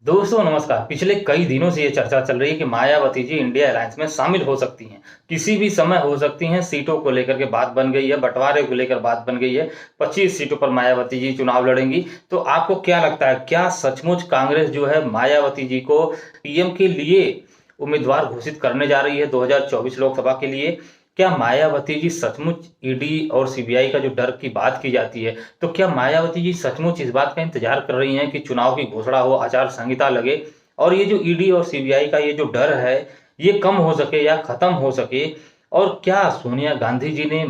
दोस्तों नमस्कार। पिछले कई दिनों से ये चर्चा चल रही है कि मायावती जी इंडिया अलायंस में शामिल हो सकती हैं। किसी भी समय हो सकती हैं। सीटों को लेकर के बात बन गई है, बंटवारे को लेकर बात बन गई है। 25 सीटों पर मायावती जी चुनाव लड़ेंगी। तो आपको क्या लगता है, क्या सचमुच कांग्रेस जो है मायावती जी को पीएम के लिए उम्मीदवार घोषित करने जा रही है 2024 लोकसभा के लिए? क्या मायावती जी सचमुच ईडी और सीबीआई का जो डर की बात की जाती है, तो क्या मायावती जी सचमुच इस बात का इंतजार कर रही हैं कि चुनाव की घोषणा हो, आचार संहिता लगे और ये जो ईडी और सीबीआई का ये जो डर है, ये कम हो सके या खत्म हो सके? और क्या सोनिया गांधी जी ने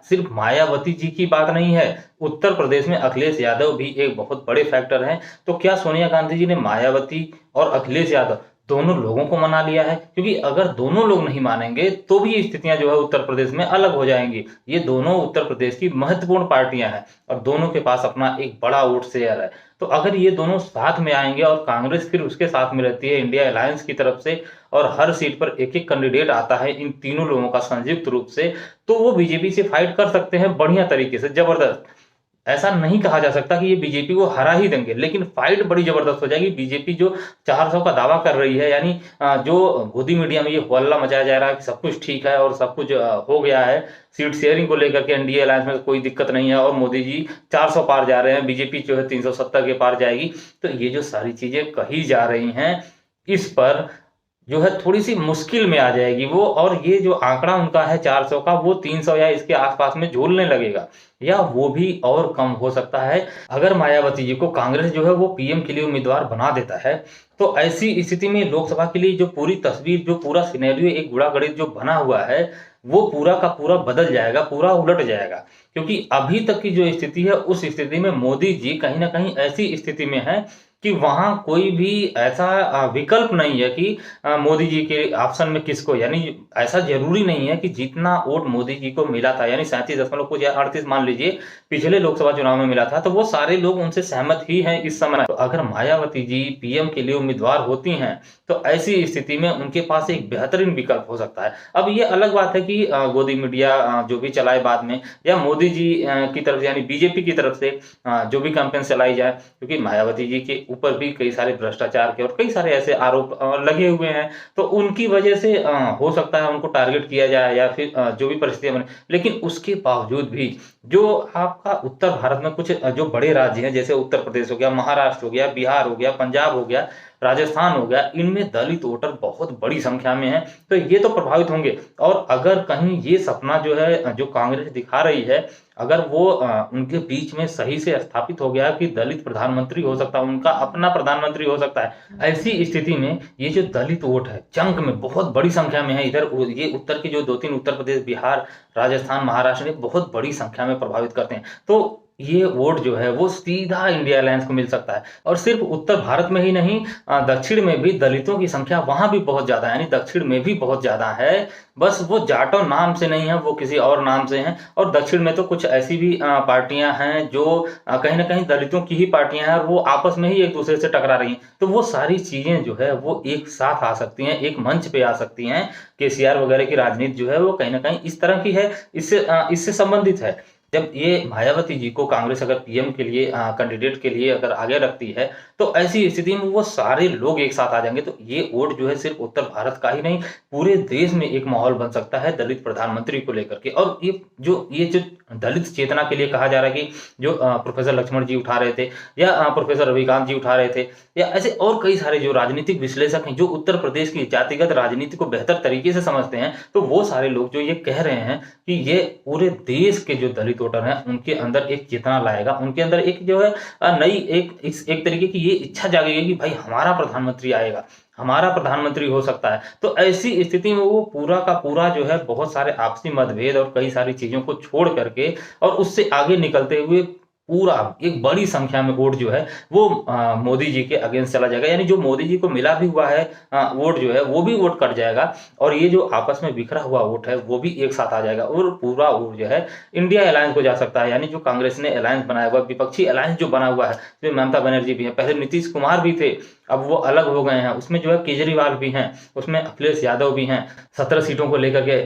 सिर्फ मायावती जी की बात नहीं है, उत्तर प्रदेश में अखिलेश यादव भी एक बहुत बड़े फैक्टर हैं। तो क्या सोनिया गांधी जी ने मायावती और अखिलेश यादव दोनों लोगों को मना लिया है? क्योंकि अगर दोनों लोग नहीं मानेंगे तो भी स्थितियां जो है उत्तर प्रदेश में अलग हो जाएंगी। ये दोनों उत्तर प्रदेश की महत्वपूर्ण पार्टियां हैं और दोनों के पास अपना एक बड़ा वोट शेयर है। तो अगर ये दोनों साथ में आएंगे और कांग्रेस फिर उसके साथ में रहती है इंडिया अलायंस की तरफ से, और हर सीट पर एक एक कैंडिडेट आता है इन तीनों लोगों का संयुक्त रूप से, तो वो बीजेपी से फाइट कर सकते हैं बढ़िया तरीके से, जबरदस्त। ऐसा नहीं कहा जा सकता कि ये बीजेपी को हरा ही देंगे, लेकिन फाइट बड़ी जबरदस्त हो जाएगी। बीजेपी जो 400 का दावा कर रही है, यानी जो गोदी मीडिया में ये हल्ला मचाया जा रहा है कि सब कुछ ठीक है और सब कुछ हो गया है, सीट शेयरिंग को लेकर के एनडीए अलायंस में कोई दिक्कत नहीं है और मोदी जी 400 पार जा रहे हैं, बीजेपी जो है 370 के पार जाएगी। तो ये जो सारी चीजें कही जा रही हैं, इस पर जो है थोड़ी-सी मुश्किल में आ जाएगी वो, और ये जो आंकड़ा उनका है 400 का, वो 300 या इसके आसपास में झूलने लगेगा, या वो भी और कम हो सकता है। अगर मायावती जी को कांग्रेस जो है वो पीएम के लिए उम्मीदवार बना देता है, तो ऐसी स्थिति में लोकसभा के लिए जो पूरी तस्वीर, जो पूरा सिनेरियो एक गुड़ा-गणित जो बना हुआ है, वो पूरा का पूरा बदल जाएगा, पूरा उलट जाएगा। क्योंकि अभी तक की जो स्थिति है, उस स्थिति में मोदी जी कहीं न कहीं ऐसी स्थिति में हैं कि वहाँ कोई भी ऐसा विकल्प नहीं है कि मोदी जी के ऑप्शन में किसको, यानी ऐसा ज़रूरी नहीं है कि जितना वोट मोदी जी को मिला था, यानी 37 कुछ या 38 मान लीजिए, पिछले लोकसभा चुनाव में मिला था, तो वो सारे लोग उनसे सहमत ही हैं इस समय। तो अगर मायावती जी पीएम के लिए उम्मीदवार होती हैं, तो ऐसी स्थिति में उनके पास एक बेहतरीन विकल्प हो सकता है। अब ये अलग बात है कि गोदी मीडिया जो भी चलाए बाद में, या मोदी जी की तरफ से यानी बीजेपी की तरफ से जो भी कैंपेन चलाई जाए, क्योंकि मायावती जी के ऊपर भी कई सारे भ्रष्टाचार के और कई सारे ऐसे आरोप लगे हुए हैं, तो उनकी वजह से हो सकता है उनको टारगेट किया जाए या फिर जो भी परिस्थितियां बने। लेकिन उसके बावजूद भी जो आपका उत्तर भारत में कुछ जो बड़े राज्य हैं, जैसे उत्तर प्रदेश हो गया, महाराष्ट्र हो गया, बिहार हो गया, पंजाब हो गया, राजस्थान हो गया, इनमें दलित वोटर बहुत बड़ी संख्या में हैं, तो ये तो प्रभावित होंगे। और अगर कहीं ये सपना जो है जो कांग्रेस दिखा रही है, अगर वो उनके बीच में सही से स्थापित हो गया कि दलित प्रधानमंत्री हो सकता है, उनका अपना प्रधानमंत्री हो सकता है, ऐसी स्थिति में ये जो दलित वोट है चंक में बहुत बड़ी संख्या में है, इधर ये उत्तर के जो 2-3 उत्तर प्रदेश, बिहार, राजस्थान, महाराष्ट्र ने बहुत बड़ी संख्या में प्रभावित करते हैं। तो ये वोट जो है वो सीधा इंडिया अलायंस को मिल सकता है। और सिर्फ उत्तर भारत में ही नहीं, दक्षिण में भी दलितों की संख्या वहां भी बहुत ज्यादा है, यानी दक्षिण में भी बहुत ज्यादा है। बस वो जाटव नाम से नहीं है, वो किसी और नाम से हैं। और दक्षिण में तो कुछ ऐसी भी पार्टियां हैं जो कहीं ना कहीं दलितों की ही पार्टियां हैं और वो आपस में ही एक दूसरे से टकरा रही हैं। तो वो सारी चीजें जो है वो एक साथ आ सकती हैं, एक मंच पे आ सकती हैं। केसीआर वगैरह की राजनीति जो है वो कहीं ना कहीं इस तरह की है, इससे संबंधित है। जब ये मायावती जी को कांग्रेस अगर पीएम के लिए कैंडिडेट के लिए अगर आगे रखती है, तो ऐसी स्थिति में वो सारे लोग एक साथ आ जाएंगे। तो ये वोट जो है सिर्फ उत्तर भारत का ही नहीं, पूरे देश में एक माहौल बन सकता है दलित प्रधानमंत्री को लेकर के। और ये जो दलित चेतना के लिए कहा जा रहा है कि जो प्रोफेसर लक्ष्मण जी उठा रहे थे, या प्रोफेसर रविकांत जी उठा रहे थे, या ऐसे और कई सारे जो राजनीतिक विश्लेषक हैं जो उत्तर प्रदेश की जातिगत राजनीति को बेहतर तरीके से समझते हैं, तो वो सारे लोग जो ये कह रहे हैं कि ये पूरे देश के जो दलित वोटर हैं उनके अंदर एक चेतना लाएगा, उनके अंदर एक जो है नई एक तरीके की ये इच्छा जागेगी कि भाई हमारा प्रधानमंत्री आएगा, हमारा प्रधानमंत्री हो सकता है। तो ऐसी स्थिति में वो पूरा का पूरा जो है बहुत सारे आपसी मतभेद और कई सारी चीजों को छोड़ करके और उससे आगे निकलते हुए पूरा एक बड़ी संख्या में वोट जो है वो मोदी जी के अगेंस्ट चला जाएगा। यानी जो मोदी जी को मिला भी हुआ है वोट जो है वो भी वोट कट जाएगा, और ये जो आपस में बिखरा हुआ वोट है वो भी एक साथ आ जाएगा, और पूरा वोट जो है इंडिया अलायंस को जा सकता है। यानी जो कांग्रेस ने अलायंस बनाया हुआ, विपक्षी अलायंस जो बना हुआ है, जिसमें ममता बनर्जी भी है, पहले नीतीश कुमार भी थे, अब वो अलग हो गए हैं, उसमें जो है केजरीवाल भी हैं, उसमें अखिलेश यादव भी हैं। 17 सीटों को लेकर के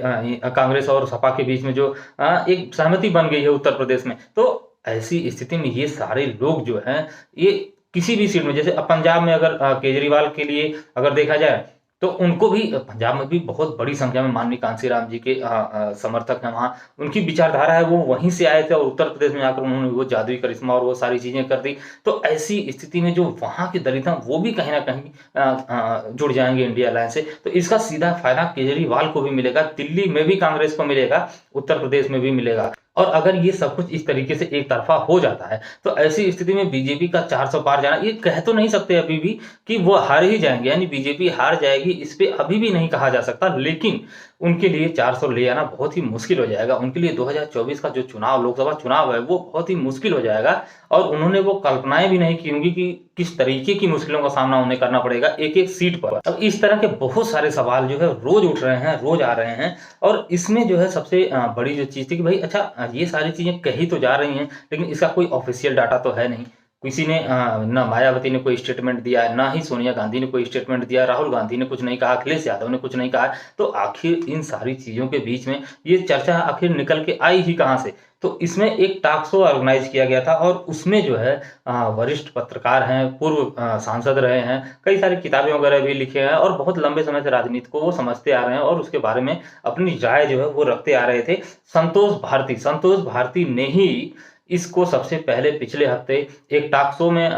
कांग्रेस और सपा के बीच में जो एक सहमति बन गई है उत्तर प्रदेश में। तो ऐसी स्थिति में ये सारे लोग जो हैं, ये किसी भी सीट में, जैसे अब पंजाब में अगर केजरीवाल के लिए अगर देखा जाए तो उनको भी पंजाब में भी बहुत बड़ी संख्या में माननीय कांशीराम जी के समर्थक हैं वहाँ। उनकी विचारधारा है वो वहीं से आए थे और उत्तर प्रदेश में आकर उन्होंने वो जादुई करिश्मा और वो सारी चीज़ें कर दी। तो ऐसी स्थिति में जो वहाँ के दलित हैं वो भी कहीं न कहीं जुड़ जाएँगे इंडिया अलायंस से। तो इसका सीधा फ़ायदा केजरीवाल को भी मिलेगा, दिल्ली में भी कांग्रेस को मिलेगा, उत्तर प्रदेश में भी मिलेगा। और अगर ये सब कुछ इस तरीके से एक तरफ़ा हो जाता है, तो ऐसी स्थिति में बीजेपी का 400 पार जाना, ये कह तो नहीं सकते अभी भी कि वो हार ही जाएँगे, यानी बीजेपी हार जाएगी, इस पे अभी भी नहीं कहा जा सकता। लेकिन उनके लिए 400 ले आना बहुत ही मुश्किल हो जाएगा। उनके लिए 2024 का जो चुनाव, लोकसभा चुनाव है, वो बहुत ही मुश्किल हो जाएगा और उन्होंने वो कल्पनाएँ भी नहीं की होंगी कि किस तरीके की मुश्किलों का सामना उन्हें करना पड़ेगा एक-एक सीट पर। अब इस तरह के बहुत सारे सवाल जो है रोज़ उठ रहे हैं, रोज़ आ रहे हैं और इसमें जो है सबसे बड़ी जो चीज़ थी कि भई अच्छा ये सारी चीज़ें कही तो जा रही हैं, लेकिन इसका कोई ऑफ़िशियल डाटा तो है नहीं। किसी ने ना मायावती ने कोई स्टेटमेंट दिया है, ना ही सोनिया गांधी ने कोई स्टेटमेंट दिया, राहुल गांधी ने कुछ नहीं कहा, अखिलेश यादव ने कुछ नहीं कहा। तो आखिर इन सारी चीज़ों के बीच में ये चर्चा आखिर निकल के आई ही कहाँ से? तो इसमें एक टॉक शो ऑर्गेनाइज़ किया गया था और उसमें जो है वरिष्ठ पत्रकार हैं, पूर्व सांसद रहे हैं, कई सारी किताबें वगैरह भी लिखे हैं और बहुत लंबे समय से राजनीति को वो समझते आ रहे हैं और उसके बारे में अपनी राय जो है वो रखते आ रहे थे। संतोष भारती ने ही इसको सबसे पहले पिछले हफ्ते एक टॉक शो में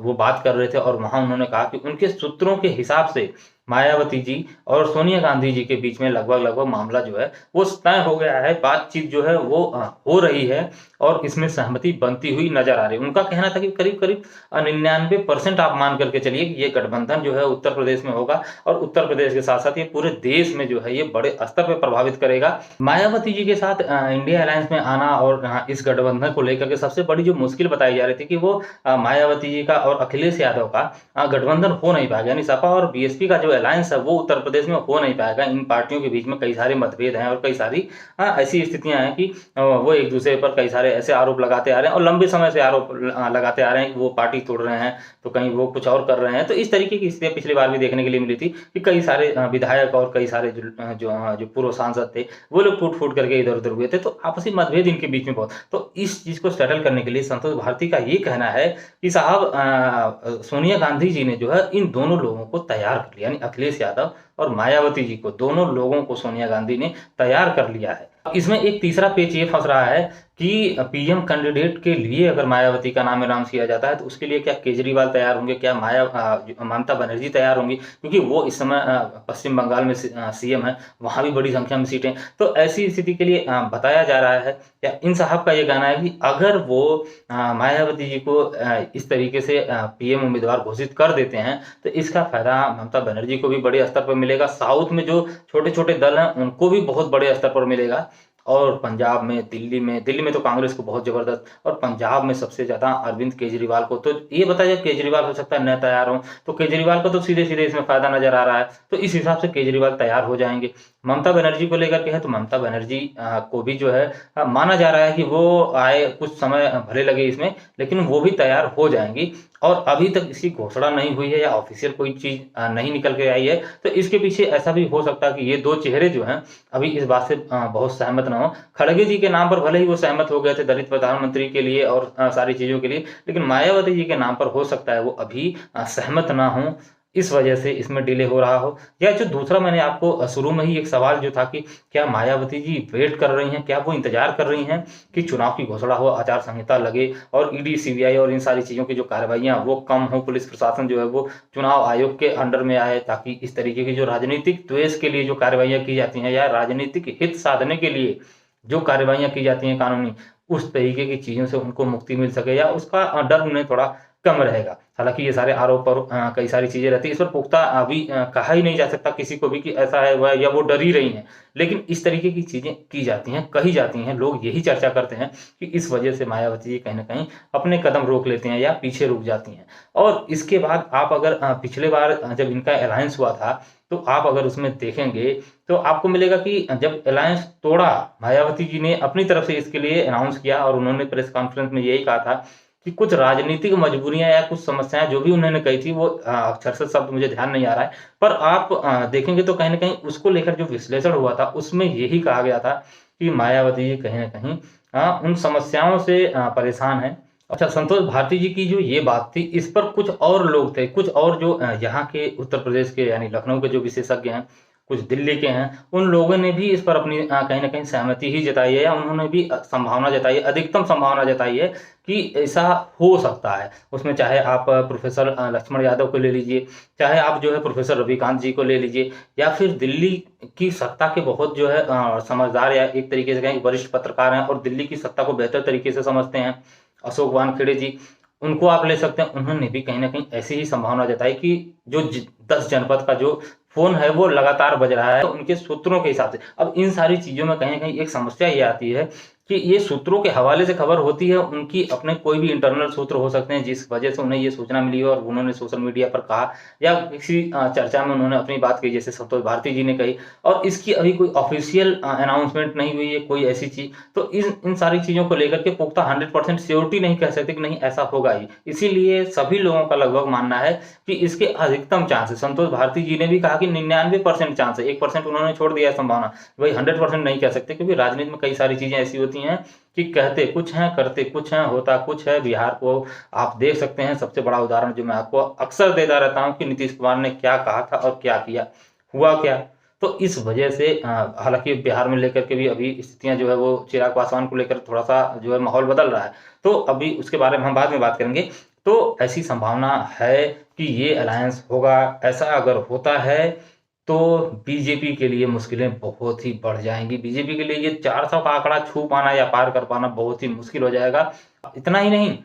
वो बात कर रहे थे और वहाँ उन्होंने कहा कि उनके सूत्रों के हिसाब से मायावती जी और सोनिया गांधी जी के बीच में लगभग मामला जो है वो तय हो गया है। बातचीत जो है वो हो रही है और इसमें सहमति बनती हुई नजर आ रही है। उनका कहना था कि करीब-करीब 99% आप मान करके चलिए कि ये गठबंधन जो है उत्तर प्रदेश में होगा और उत्तर प्रदेश के साथ-साथ ये पूरे देश में जो है ये बड़े स्तर पे प्रभावित करेगा। मायावती जी के साथ इंडिया अलायंस में आना और इस गठबंधन को लेकर के सबसे बड़ी जो मुश्किल बताई जा रही थी कि वो मायावती जी का और अखिलेश यादव का गठबंधन हो नहीं पाएगा, यानी सपा और बीएसपी का जो अलायंस है वो उत्तर प्रदेश में हो नहीं पाएगा। इन पार्टियों के बीच में कई सारे मतभेद हैं और कई सारी ऐसी स्थितियां हैं कि वो एक दूसरे पर कई सारे ऐसे आरोप लगाते आ रहे हैं और लंबे समय से आरोप लगाते आ रहे हैं कि वो पार्टी तोड़ रहे हैं, तो कहीं वो कुछ और कर रहे हैं। तो इस तरीके की स्थितियां पिछली बार भी देखने के लिए मिली थी कि कई सारे विधायक और कई सारे जो पूर्व सांसद थे वो लोग फूट करके इधर उधर हुए थे। तो आपसी मतभेद इनके बीच में बहुत, तो इस चीज को सेटल करने के लिए संतोष भारती का ये कहना है कि साहब सोनिया गांधी जी ने जो है इन दोनों लोगों को तैयार कर लिया, यानी अखिलेश यादव और मायावती जी को, दोनों लोगों को सोनिया गांधी ने तैयार कर लिया है। इसमें एक तीसरा पेच ये फंस रहा है कि पीएम कैंडिडेट के लिए अगर मायावती का नाम अनाउंस किया जाता है तो उसके लिए क्या केजरीवाल तैयार होंगे, क्या ममता बनर्जी तैयार होंगी, क्योंकि वो इस समय पश्चिम बंगाल में सीएम है, वहाँ भी बड़ी संख्या में सीटें। तो ऐसी स्थिति के लिए बताया जा रहा है, या इन साहब का ये कहना है कि अगर वो मायावती जी को इस तरीके से पीएम उम्मीदवार घोषित कर देते हैं तो इसका फायदा ममता बनर्जी को भी बड़े स्तर पर मिलेगा, साउथ में जो छोटे छोटे दल हैं उनको भी बहुत बड़े स्तर पर मिलेगा, और पंजाब में, दिल्ली में तो कांग्रेस को बहुत जबरदस्त, और पंजाब में सबसे ज्यादा अरविंद केजरीवाल को। तो ये बताया जब केजरीवाल हो सकता है न तैयार हो, तो केजरीवाल को तो सीधे सीधे इसमें फायदा नजर आ रहा है। तो इस हिसाब से केजरीवाल तैयार हो जाएंगे। ममता बनर्जी को लेकर के है तो ममता बनर्जी को भी जो है माना जा रहा है कि वो आए, कुछ समय भले लगे इसमें, लेकिन वो भी तैयार हो जाएंगी। और अभी तक इसकी घोषणा नहीं हुई है या ऑफिशियल कोई चीज नहीं निकल के आई है, तो इसके पीछे ऐसा भी हो सकता है कि ये दो चेहरे जो हैं अभी इस बात से बहुत सहमत ना हो। खड़गे जी के नाम पर भले ही वो सहमत हो गए थे दलित प्रधानमंत्री के लिए और सारी चीजों के लिए, लेकिन मायावती जी के नाम पर हो सकता है वो अभी सहमत ना हो, इस वजह से इसमें डिले हो रहा हो। या जो दूसरा मैंने आपको शुरू में ही एक सवाल जो था कि क्या मायावती जी वेट कर रही हैं, क्या वो इंतजार कर रही हैं कि चुनाव की घोषणा हो, आचार संहिता लगे और ईडी सीबीआई और इन सारी चीज़ों की जो कार्रवाइयाँ वो कम हो, पुलिस प्रशासन जो है वो चुनाव आयोग के अंडर में आए, ताकि इस तरीके की जो राजनीतिक द्वेष के लिए जो कार्रवाइयाँ की जाती हैं या राजनीतिक हित साधने के लिए जो कार्रवाइयाँ की जाती हैं कानूनी, उस तरीके की चीज़ों से उनको मुक्ति मिल सके या उसका डर उन्हें थोड़ा कम रहेगा। हालांकि ये सारे आरोप और कई सारी चीजें रहती है, इस पर पुख्ता अभी कहा ही नहीं जा सकता किसी को भी कि ऐसा है वह या वो डर ही रही हैं, लेकिन इस तरीके की चीजें की जाती हैं, कही जाती हैं, लोग यही चर्चा करते हैं कि इस वजह से मायावती जी कहीं ना कहीं अपने कदम रोक लेते हैं या पीछे रुक जाती हैं। और इसके बाद आप अगर पिछले बार जब इनका अलायंस हुआ था तो आप अगर उसमें देखेंगे तो आपको मिलेगा कि जब अलायंस तोड़ा, मायावती जी ने अपनी तरफ से इसके लिए अनाउंस किया और उन्होंने प्रेस कॉन्फ्रेंस में यही कहा था कि कुछ राजनीतिक मजबूरियां या कुछ समस्याएं जो भी उन्होंने कही थी, वो अक्षर से शब्द मुझे ध्यान नहीं आ रहा है, पर आप देखेंगे तो कहीं ना कहीं उसको लेकर जो विश्लेषण हुआ था उसमें यही कहा गया था कि मायावती जी कहीं ना कहीं उन समस्याओं से परेशान है अच्छा, संतोष भारती जी की जो ये बात थी, इस पर कुछ और लोग थे, कुछ और जो यहाँ के उत्तर प्रदेश के यानी लखनऊ के जो विशेषज्ञ हैं, कुछ दिल्ली के हैं, उन लोगों ने भी इस पर अपनी कहीं न कहीं सहमति ही जताई है, या उन्होंने भी संभावना जताई है, अधिकतम संभावना जताई है कि ऐसा हो सकता है। उसमें चाहे आप प्रोफ़ेसर लक्ष्मण यादव को ले लीजिए, चाहे आप जो है प्रोफ़ेसर रविकांत जी को ले लीजिए, या फिर दिल्ली की सत्ता के बहुत जो है समझदार, या एक तरीके से कहें वरिष्ठ पत्रकार हैं और दिल्ली की सत्ता को बेहतर तरीके से समझते हैं, अशोक वानखेड़े जी, उनको आप ले सकते हैं। उन्होंने भी कहीं न कहीं ऐसी ही संभावना जताई कि जो 10 जनपद का जो फ़ोन है वो लगातार बज रहा है, तो उनके सूत्रों के हिसाब से। अब इन सारी चीज़ों में कहीं न कहीं एक समस्या ये आती है कि ये सूत्रों के हवाले से खबर होती है, उनकी अपने कोई भी इंटरनल सूत्र हो सकते हैं जिस वजह से उन्हें ये सूचना मिली हो और उन्होंने सोशल मीडिया पर कहा, या किसी चर्चा में उन्होंने अपनी बात कही, जैसे संतोष भारती जी ने कही, और इसकी अभी कोई ऑफ़िशियल अनाउंसमेंट नहीं हुई है, कोई ऐसी चीज़। तो इन सारी चीज़ों को लेकर के पुख्ता 100% श्योरिटी नहीं कह सकते कि नहीं ऐसा होगा ही। इसीलिए सभी लोगों का लगभग मानना है कि इसके अधिकतम चांस है। संतोष भारती जी ने भी कहा कि 99% चांस है, 1% उन्होंने छोड़ दिया है संभावना। वही 100% नहीं कह सकते, क्योंकि राजनीति में कई सारी चीज़ें ऐसी होती हैं कि कहते कुछ हैं, करते कुछ हैं, होता कुछ है। बिहार को आप देख सकते हैं, सबसे बड़ा उदाहरण जो मैं आपको अक्सर देता रहता हूँ कि नीतीश कुमार ने क्या कहा था और क्या किया, हुआ क्या। तो इस वजह से हालाँकि बिहार में लेकर के भी अभी स्थितियाँ जो है वो चिराग पासवान को लेकर थोड़ा-सा जो है माहौल बदल रहा है। तो अभी उसके बारे में हम बाद में बात करेंगे। तो ऐसी संभावना है कि ये अलायंस होगा। ऐसा अगर होता है तो बीजेपी के लिए मुश्किलें बहुत ही बढ़ जाएँगी। बीजेपी के लिए ये 400 का आंकड़ा छू पाना या पार कर पाना बहुत ही मुश्किल हो जाएगा। इतना ही नहीं,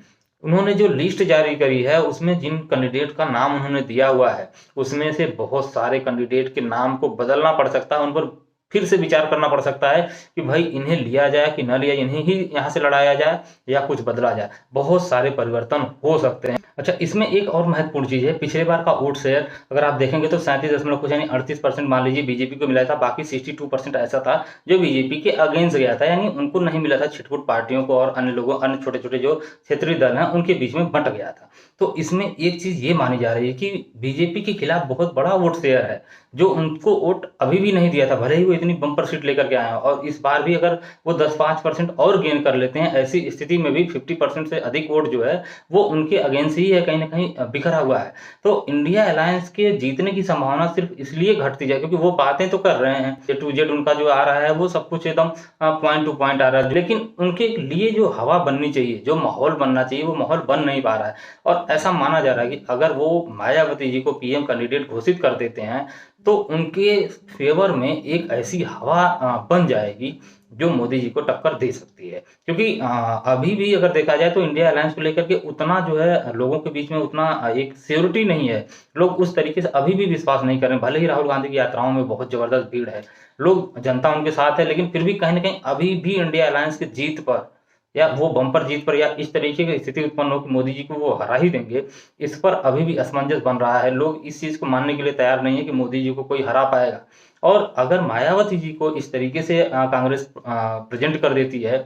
उन्होंने जो लिस्ट जारी करी है, उसमें जिन कैंडिडेट का नाम उन्होंने दिया हुआ है, उसमें से बहुत सारे कैंडिडेट के नाम को बदलना पड़ सकता है, उन पर फिर से विचार करना पड़ सकता है कि भाई इन्हें लिया जाए कि ना लिया, इन्हें ही यहाँ से लड़ाया जाए या कुछ बदला जाए। बहुत सारे परिवर्तन हो सकते हैं। अच्छा, इसमें एक और महत्वपूर्ण चीज़ है, पिछले बार का वोट शेयर अगर आप देखेंगे तो 37 दशमलव कुछ यानी 38% मान लीजिए बीजेपी को मिला था, बाकी 62% ऐसा था जो बीजेपी के अगेंस्ट गया था, यानी उनको नहीं मिला था, छिटपुट पार्टियों को और अन्य लोगों, अन्य छोटे-छोटे जो क्षेत्रीय दल हैं उनके बीच में बँट गया था। तो इसमें एक चीज़ ये मानी जा रही है कि बीजेपी के खिलाफ बहुत बड़ा वोट शेयर है, जो उनको वोट अभी भी नहीं दिया था, भले ही वो इतनी बम्पर सीट लेकर के आए हों, और इस बार भी अगर वो 10-5% और गेन कर लेते हैं, ऐसी स्थिति में भी 50% से अधिक वोट जो है वो उनके अगेंस्ट ही है, कहीं न कहीं बिखरा हुआ है। तो इंडिया अलायंस के जीतने की संभावना सिर्फ़ इसलिए घटती जाए क्योंकि वो बातें तो कर रहे हैं, ए टू ज़ेड उनका जो आ रहा है वो सब कुछ एकदम पॉइंट टू पॉइंट आ रहा है, लेकिन उनके लिए जो हवा बननी चाहिए, जो माहौल बनना चाहिए, वो माहौल बन नहीं पा रहा है। और ऐसा माना जा रहा है कि अगर वो मायावती जी को पीएम कैंडिडेट घोषित कर देते हैं, तो उनके फ़ेवर में एक ऐसी हवा बन जाएगी जो मोदी जी को टक्कर दे सकती है। क्योंकि अभी भी अगर देखा जाए तो इंडिया अलायंस को लेकर के उतना जो है लोगों के बीच में उतना एक श्योरिटी नहीं है। लोग उस तरीके से अभी भी विश्वास नहीं कर रहे हैं। भले ही राहुल गांधी की यात्राओं में बहुत ज़बरदस्त भीड़ है, लोग, जनता उनके साथ है, लेकिन फिर भी कहीं न कहीं अभी भी इंडिया अलायंस की जीत पर, या वो बम्पर जीत पर, या इस तरीके की स्थिति उत्पन्न हो कि मोदी जी को वो हरा ही देंगे, इस पर अभी भी असमंजस बन रहा है। लोग इस चीज़ को मानने के लिए तैयार नहीं है कि मोदी जी को कोई हरा पाएगा। और अगर मायावती जी को इस तरीके से कांग्रेस प्रेज़ेंट कर देती है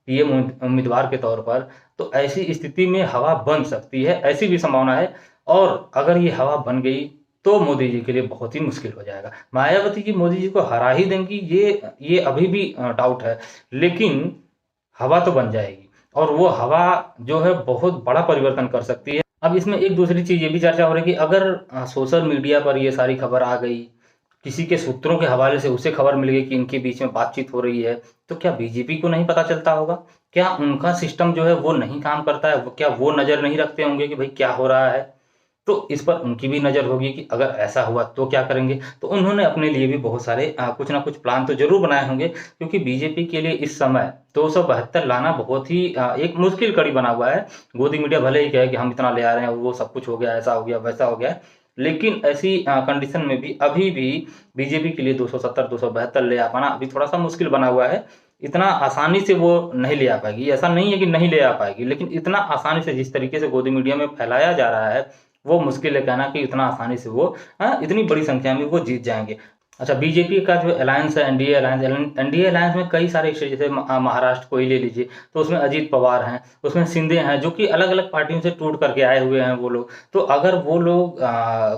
पीएम उम्मीदवार के तौर पर, तो ऐसी स्थिति में हवा बन सकती है, ऐसी भी संभावना है। और अगर ये हवा बन गई तो मोदी जी के लिए बहुत ही मुश्किल हो जाएगा। मायावती जी मोदी जी को हरा ही देंगी, ये अभी भी डाउट है, लेकिन हवा तो बन जाएगी, और वो हवा जो है बहुत बड़ा परिवर्तन कर सकती है। अब इसमें एक दूसरी चीज़ ये भी चर्चा हो रही है कि अगर सोशल मीडिया पर ये सारी खबर आ गई, किसी के सूत्रों के हवाले से उसे खबर मिल गई कि इनके बीच में बातचीत हो रही है, तो क्या बीजेपी को नहीं पता चलता होगा? क्या उनका सिस्टम जो है वो नहीं काम करता है? क्या वो नज़र नहीं रखते होंगे कि भाई क्या हो रहा है? तो इस पर उनकी भी नज़र होगी कि अगर ऐसा हुआ तो क्या करेंगे? तो उन्होंने अपने लिए भी बहुत सारे कुछ ना कुछ प्लान तो ज़रूर बनाए होंगे, क्योंकि बीजेपी के लिए इस समय 272 लाना बहुत ही एक मुश्किल कड़ी बना हुआ है। गोदी मीडिया भले ही कहे कि हम इतना ले आ रहे हैं और वो सब कुछ हो गया, ऐसा हो गया, वैसा हो गया, लेकिन ऐसी कंडीशन में भी अभी भी बीजेपी के लिए 270-272 ले आ पाना अभी थोड़ा-सा मुश्किल बना हुआ है। इतना आसानी से वो नहीं ले आ पाएगी। ऐसा नहीं है कि नहीं ले आ पाएगी, लेकिन इतना आसानी से जिस तरीके से गोदी मीडिया में फैलाया जा रहा है, वो मुश्किल है कहना कि इतना आसानी से वो इतनी बड़ी संख्या में वो जीत जाएँगे। अच्छा, बीजेपी का जो अलायंस है, एनडीए अलायंस, एनडीए अलायंस में कई सारे स्टेट, जैसे महाराष्ट्र को ही ले लीजिए, तो उसमें अजीत पवार हैं, उसमें शिंदे हैं, जो कि अलग अलग पार्टियों से टूट करके आए हुए हैं वो लोग। तो अगर वो लोग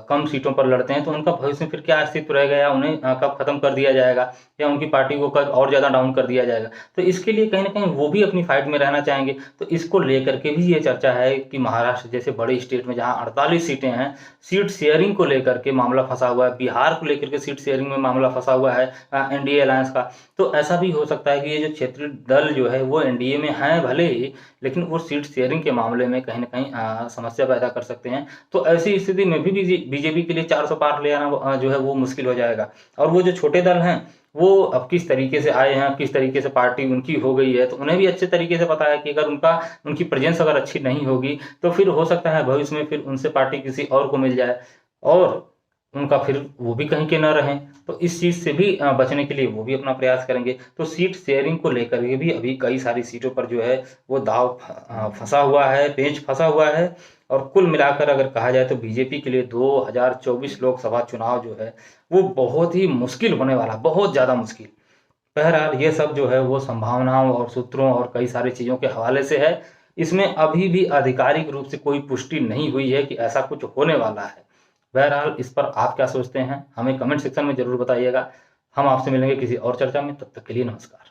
कम सीटों पर लड़ते हैं तो उनका भविष्य में फिर क्या अस्तित्व रहेगा, या उन्हें कब खत्म कर दिया जाएगा, या उनकी पार्टी को कब और ज़्यादा डाउन कर दिया जाएगा। तो इसके लिए कहीं ना कहीं वो भी अपनी फाइट में रहना चाहेंगे। तो इसको लेकर के भी ये चर्चा है कि महाराष्ट्र जैसे बड़े स्टेट में जहाँ 48 सीटें हैं, सीट शेयरिंग को लेकर के मामला फंसा हुआ है, बिहार को लेकर के सीट शेयरिंग में मामला फंसा हुआ है एनडीए अलायंस का। तो ऐसा भी हो सकता है कि ये जो क्षेत्रीय दल जो है वो एनडीए में हैं भले ही, लेकिन वो सीट शेयरिंग के मामले में कहीं ना कहीं समस्या पैदा कर सकते हैं। तो ऐसी स्थिति में भी बीजेपी के लिए 400 पार ले आना जो है वो मुश्किल हो जाएगा। और वो जो छोटे दल हैं वो अब किस तरीके से आए हैं, किस तरीके से पार्टी उनकी हो गई है, तो उन्हें भी अच्छे तरीके से पता है कि अगर उनकी प्रेजेंस अगर अच्छी नहीं होगी तो फिर हो सकता है भविष्य में फिर उनसे पार्टी किसी और को मिल जाए, और उनका फिर वो भी कहीं के न रहें। तो इस चीज़ से भी बचने के लिए वो भी अपना प्रयास करेंगे। तो सीट शेयरिंग को लेकर के भी अभी कई सारी सीटों पर जो है वो दाव फंसा हुआ है, पेंच फंसा हुआ है। और कुल मिलाकर अगर कहा जाए तो बीजेपी के लिए 2024 लोकसभा चुनाव जो है वो बहुत ही मुश्किल होने वाला, बहुत ज़्यादा मुश्किल। बहरहाल ये सब जो है वो संभावनाओं और सूत्रों और कई सारी चीज़ों के हवाले से है। इसमें अभी भी आधिकारिक रूप से कोई पुष्टि नहीं हुई है कि ऐसा कुछ होने वाला है। बहरहाल इस पर आप क्या सोचते हैं, हमें कमेंट सेक्शन में ज़रूर बताइएगा। हम आपसे मिलेंगे किसी और चर्चा में, तब तक के लिए नमस्कार।